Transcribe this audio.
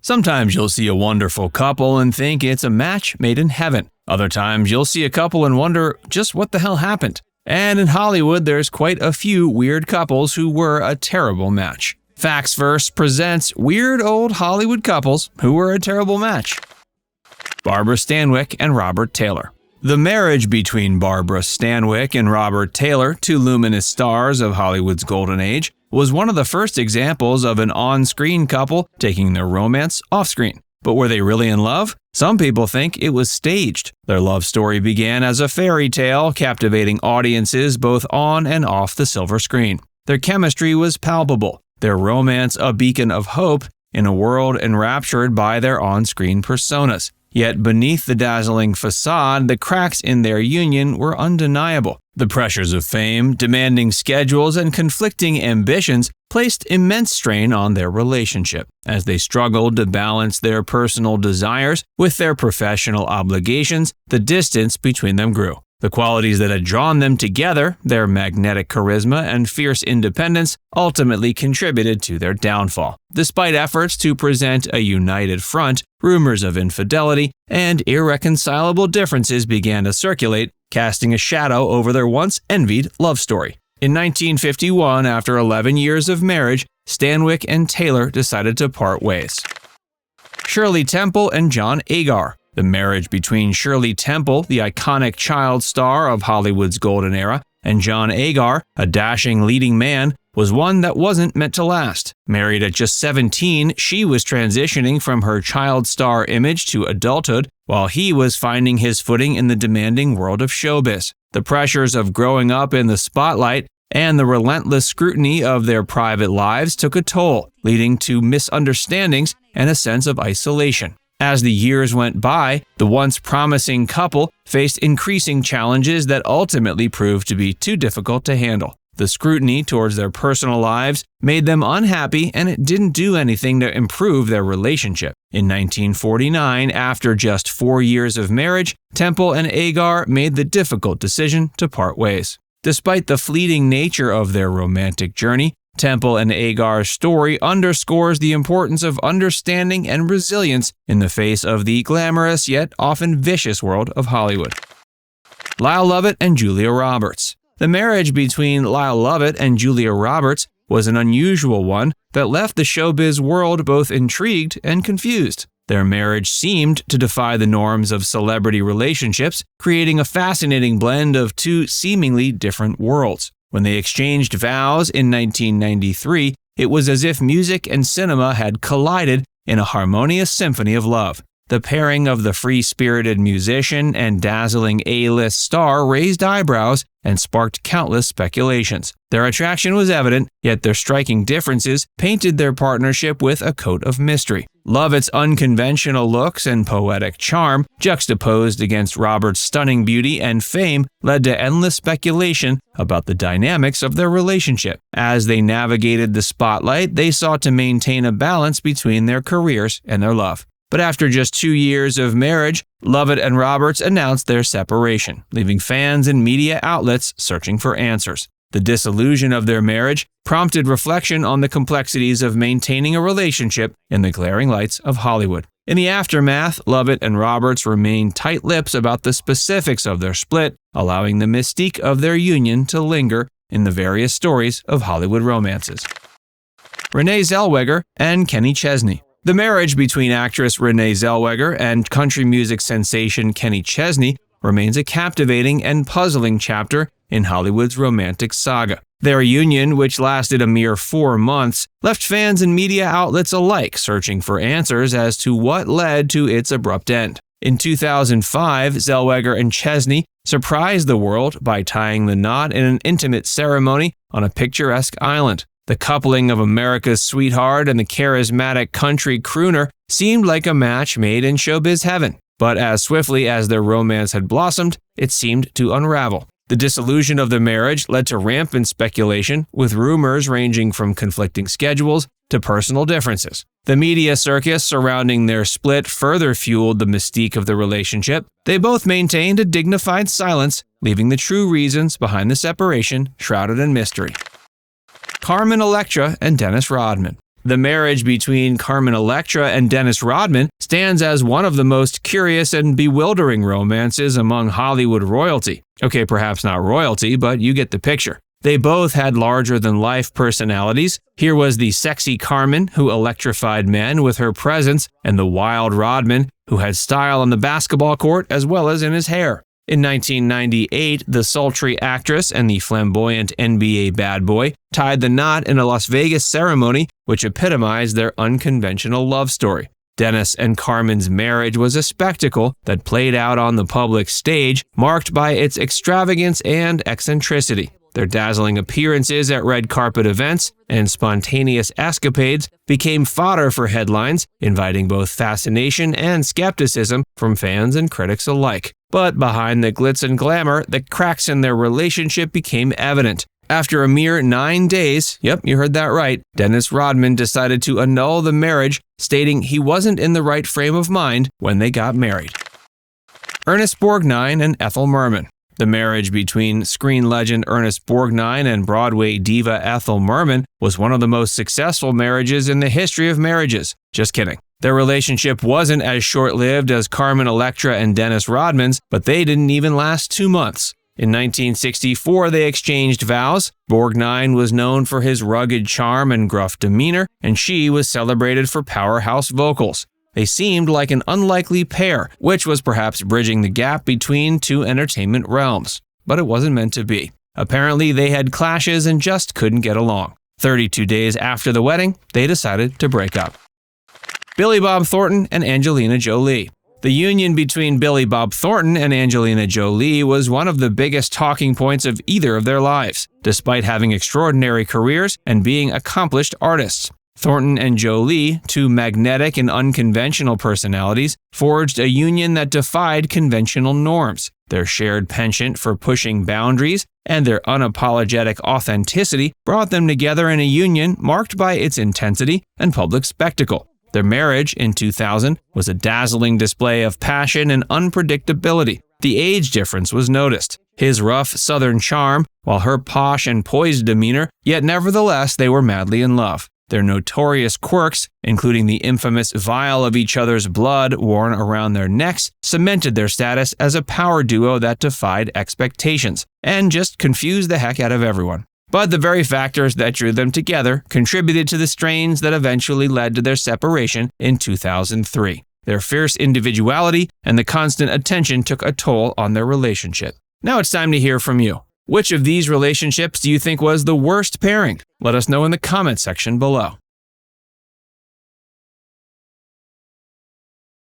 Sometimes you'll see a wonderful couple and think it's a match made in heaven. Other times you'll see a couple and wonder just what the hell happened. And in Hollywood, there's quite a few weird couples who were a terrible match. Facts First presents weird old Hollywood couples who were a terrible match. Barbara Stanwyck and Robert Taylor. The marriage between Barbara Stanwyck and Robert Taylor, two luminous stars of Hollywood's golden age, was one of the first examples of an on-screen couple taking their romance off-screen. But were they really in love? Some people think it was staged. Their love story began as a fairy tale, captivating audiences both on and off the silver screen. Their chemistry was palpable, their romance a beacon of hope in a world enraptured by their on-screen personas. Yet beneath the dazzling facade, the cracks in their union were undeniable. The pressures of fame, demanding schedules, and conflicting ambitions placed immense strain on their relationship. As they struggled to balance their personal desires with their professional obligations, the distance between them grew. The qualities that had drawn them together, their magnetic charisma and fierce independence, ultimately contributed to their downfall. Despite efforts to present a united front, rumors of infidelity and irreconcilable differences began to circulate, casting a shadow over their once-envied love story. In 1951, after 11 years of marriage, Stanwyck and Taylor decided to part ways. Shirley Temple and John Agar. The marriage between Shirley Temple, the iconic child star of Hollywood's golden era, and John Agar, a dashing leading man, was one that wasn't meant to last. Married at just 17, she was transitioning from her child star image to adulthood, while he was finding his footing in the demanding world of showbiz. The pressures of growing up in the spotlight and the relentless scrutiny of their private lives took a toll, leading to misunderstandings and a sense of isolation. As the years went by, the once promising couple faced increasing challenges that ultimately proved to be too difficult to handle. The scrutiny towards their personal lives made them unhappy, and it didn't do anything to improve their relationship. In 1949, after just 4 years of marriage, Temple and Agar made the difficult decision to part ways. Despite the fleeting nature of their romantic journey, Temple and Agar's story underscores the importance of understanding and resilience in the face of the glamorous yet often vicious world of Hollywood. Lyle Lovett and Julia Roberts. The marriage between Lyle Lovett and Julia Roberts was an unusual one that left the showbiz world both intrigued and confused. Their marriage seemed to defy the norms of celebrity relationships, creating a fascinating blend of two seemingly different worlds. When they exchanged vows in 1993, it was as if music and cinema had collided in a harmonious symphony of love. The pairing of the free-spirited musician and dazzling A-list star raised eyebrows and sparked countless speculations. Their attraction was evident, yet their striking differences painted their partnership with a coat of mystery. Lovett's unconventional looks and poetic charm, juxtaposed against Robert's stunning beauty and fame, led to endless speculation about the dynamics of their relationship. As they navigated the spotlight, they sought to maintain a balance between their careers and their love. But after just 2 years of marriage, Lovett and Roberts announced their separation, leaving fans and media outlets searching for answers. The disillusion of their marriage prompted reflection on the complexities of maintaining a relationship in the glaring lights of Hollywood. In the aftermath, Lovett and Roberts remained tight-lipped about the specifics of their split, allowing the mystique of their union to linger in the various stories of Hollywood romances. Renee Zellweger and Kenny Chesney. The marriage between actress Renee Zellweger and country music sensation Kenny Chesney remains a captivating and puzzling chapter in Hollywood's romantic saga. Their union, which lasted a mere 4 months, left fans and media outlets alike searching for answers as to what led to its abrupt end. In 2005, Zellweger and Chesney surprised the world by tying the knot in an intimate ceremony on a picturesque island. The coupling of America's sweetheart and the charismatic country crooner seemed like a match made in showbiz heaven. But as swiftly as their romance had blossomed, it seemed to unravel. The dissolution of the marriage led to rampant speculation, with rumors ranging from conflicting schedules to personal differences. The media circus surrounding their split further fueled the mystique of the relationship. They both maintained a dignified silence, leaving the true reasons behind the separation shrouded in mystery. Carmen, Electra, and Dennis Rodman. The marriage between Carmen Electra and Dennis Rodman stands as one of the most curious and bewildering romances among Hollywood royalty. Okay, perhaps not royalty, but you get the picture. They both had larger-than-life personalities. Here was the sexy Carmen, who electrified men with her presence, and the wild Rodman, who had style on the basketball court as well as in his hair. In 1998, the sultry actress and the flamboyant NBA bad boy tied the knot in a Las Vegas ceremony which epitomized their unconventional love story. Dennis and Carmen's marriage was a spectacle that played out on the public stage, marked by its extravagance and eccentricity. Their dazzling appearances at red carpet events and spontaneous escapades became fodder for headlines, inviting both fascination and skepticism from fans and critics alike. But behind the glitz and glamour, the cracks in their relationship became evident. After a mere 9 days, yep, you heard that right, Dennis Rodman decided to annul the marriage, stating he wasn't in the right frame of mind when they got married. Ernest Borgnine and Ethel Merman. The marriage between screen legend Ernest Borgnine and Broadway diva Ethel Merman was one of the most successful marriages in the history of marriages. Just kidding. Their relationship wasn't as short-lived as Carmen Electra and Dennis Rodman's, but they didn't even last 2 months. In 1964, they exchanged vows. Borgnine was known for his rugged charm and gruff demeanor, and she was celebrated for powerhouse vocals. They seemed like an unlikely pair, which was perhaps bridging the gap between two entertainment realms. But it wasn't meant to be. Apparently, they had clashes and just couldn't get along. 32 days after the wedding, they decided to break up. Billy Bob Thornton and Angelina Jolie. The union between Billy Bob Thornton and Angelina Jolie was one of the biggest talking points of either of their lives, despite having extraordinary careers and being accomplished artists. Thornton and Jolie, two magnetic and unconventional personalities, forged a union that defied conventional norms. Their shared penchant for pushing boundaries and their unapologetic authenticity brought them together in a union marked by its intensity and public spectacle. Their marriage, in 2000, was a dazzling display of passion and unpredictability. The age difference was noticed. His rough southern charm, while her posh and poised demeanor, yet nevertheless they were madly in love. Their notorious quirks, including the infamous vial of each other's blood worn around their necks, cemented their status as a power duo that defied expectations and just confused the heck out of everyone. But the very factors that drew them together contributed to the strains that eventually led to their separation in 2003. Their fierce individuality and the constant attention took a toll on their relationship. Now it's time to hear from you. Which of these relationships do you think was the worst pairing? Let us know in the comment section below.